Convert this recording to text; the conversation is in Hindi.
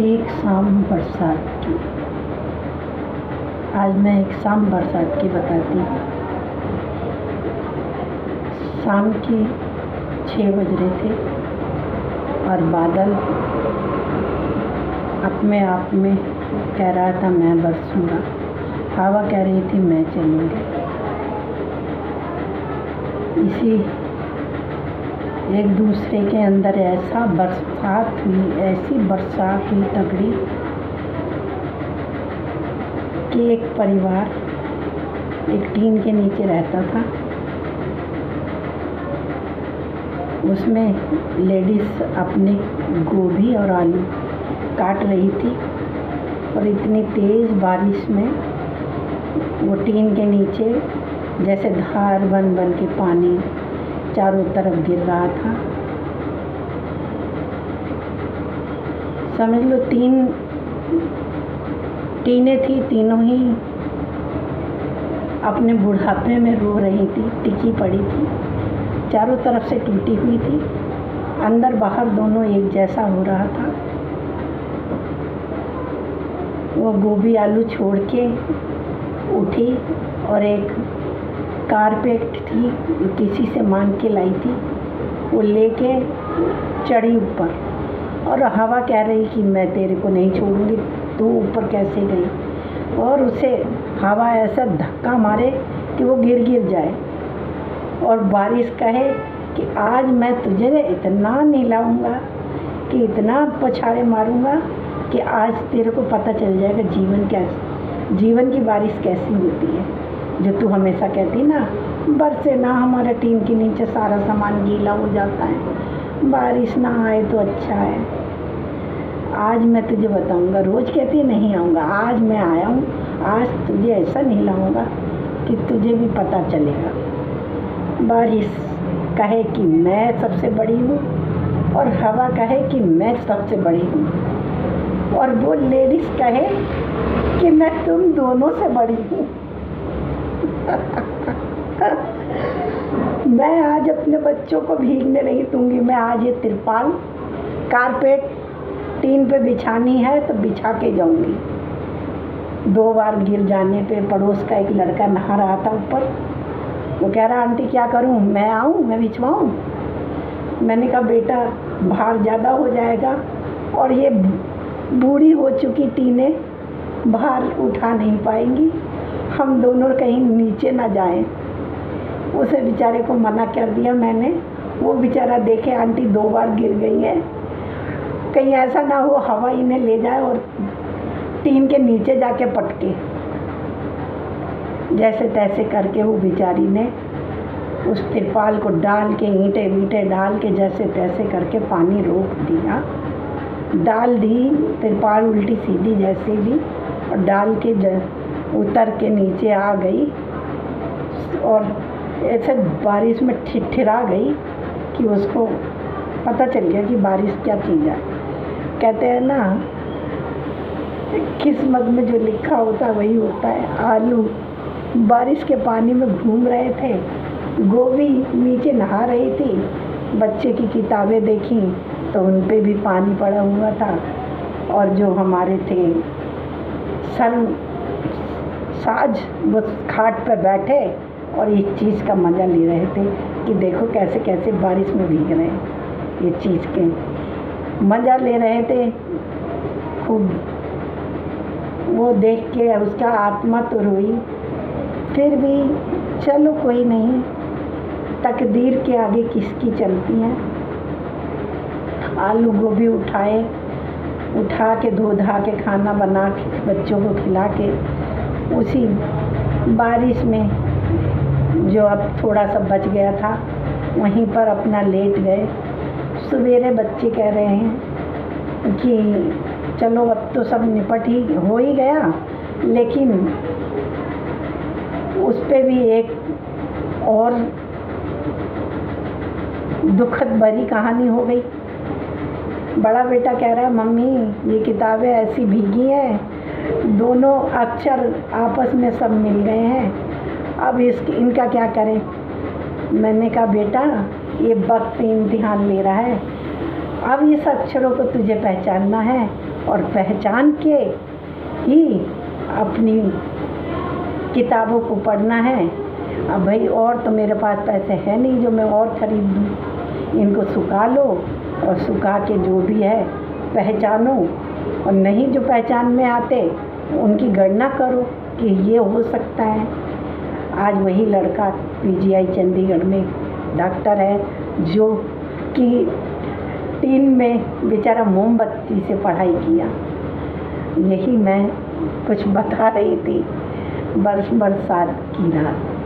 एक शाम बरसात की। आज मैं एक शाम बरसात की बताती हूँ। शाम के 6 बज रहे थे और बादल अपने आप में कह रहा था मैं बरसूँगा। हवा कह रही थी मैं चलूँगी। इसी एक दूसरे के अंदर ऐसा बरसात हुई, ऐसी बरसात हुई तगड़ी कि एक परिवार एक टीन के नीचे रहता था। उसमें लेडीज़ अपने गोभी और आलू काट रही थी और इतनी तेज़ बारिश में वो टीन के नीचे जैसे धार बन बन के पानी चारों तरफ गिर रहा था। समझ लो 3 टीनें थी, तीनों ही अपने बुढ़ापे में रो रही थी, टिकी पड़ी थी, चारों तरफ से टूटी हुई थी, अंदर बाहर दोनों एक जैसा हो रहा था। वो गोभी आलू छोड़ के उठी और एक कारपेट थी, किसी से मांग के लाई थी, वो लेके चढ़ी ऊपर और हवा कह रही कि मैं तेरे को नहीं छोड़ूंगी, तू ऊपर कैसे गई। और उसे हवा ऐसा धक्का मारे कि वो गिर जाए और बारिश कहे कि आज मैं तुझे इतना नहलाऊंगा कि इतना पछाड़े मारूंगा कि आज तेरे को पता चल जाएगा जीवन की बारिश कैसी होती है। जो तू हमेशा कहती ना, बरसे ना हमारे टीन के नीचे सारा सामान गीला हो जाता है, बारिश ना आए तो अच्छा है। आज मैं तुझे बताऊंगा, रोज़ कहती नहीं आऊँगा, आज मैं आया हूँ, आज तुझे ऐसा नहलाऊंगा कि तुझे भी पता चलेगा। बारिश कहे कि मैं सबसे बड़ी हूँ और हवा कहे कि मैं सबसे बड़ी हूँ और वो लेडीज़ कहे कि मैं तुम दोनों से बड़ी हूँ। मैं आज अपने बच्चों को भीगने नहीं दूंगी। मैं आज ये तिरपाल कारपेट टीन पे बिछानी है तो बिछा के जाऊंगी। 2 बार गिर जाने पे पड़ोस का एक लड़का नहा रहा था ऊपर, वो कह रहा आंटी क्या करूं, मैं आऊं, मैं बिछवाऊं। मैंने कहा बेटा भार ज़्यादा हो जाएगा और ये बूढ़ी हो चुकी टीनें भार उठा नहीं पाएंगी, हम दोनों कहीं नीचे ना जाएं। उसे बेचारे को मना कर दिया मैंने। वो बेचारा देखे आंटी 2 बार गिर गई है, कहीं ऐसा ना हो हवा इन्हें ले जाए और टीन के नीचे जाके पटके। जैसे तैसे करके वो बेचारी ने उस तिरपाल को डाल के ईंटे डाल के जैसे तैसे करके पानी रोक दिया, डाल दी तिरपाल उल्टी सीधी जैसे भी और डाल के उतर के नीचे आ गई और ऐसे बारिश में ठिठिरा गई कि उसको पता चल गया कि बारिश क्या चीज़ है। कहते हैं ना, किस्मत में जो लिखा होता है वही होता है। आलू बारिश के पानी में घूम रहे थे, गोभी नीचे नहा रही थी, बच्चे की किताबें देखी तो उन पे भी पानी पड़ा हुआ था और जो हमारे थे साज वो खाट पर बैठे और इस चीज़ का मज़ा ले रहे थे कि देखो कैसे कैसे बारिश में भीग रहे हैं। ये चीज़ के मज़ा ले रहे थे खूब। वो देख के उसका आत्मा तो रोई, फिर भी चलो कोई नहीं, तकदीर के आगे किसकी चलती हैं। आलू गोभी उठा के धो धा के खाना बना के बच्चों को खिला के उसी बारिश में जो अब थोड़ा सा बच गया था वहीं पर अपना लेट गए। सवेरे बच्चे कह रहे हैं कि चलो अब तो सब निपट ही हो ही गया, लेकिन उस पे भी एक और दुखद भरी कहानी हो गई। बड़ा बेटा कह रहा है मम्मी ये किताबें ऐसी भीगी हैं, दोनों अक्षर आपस में सब मिल गए हैं, अब इनका क्या करें। मैंने कहा बेटा ये वक्त इम्तिहान ले रहा है, अब इस अक्षरों को तुझे पहचानना है और पहचान के ही अपनी किताबों को पढ़ना है। अब भाई और तो मेरे पास पैसे हैं नहीं जो मैं और ख़रीद दूँ। इनको सुखा लो और सुखा के जो भी है पहचानो, और नहीं जो पहचान में आते उनकी गणना करो कि ये हो सकता है। आज वही लड़का पीजीआई चंडीगढ़ में डॉक्टर है जो कि टीन में बेचारा मोमबत्ती से पढ़ाई किया। यही मैं कुछ बता रही थी बरसात की रात।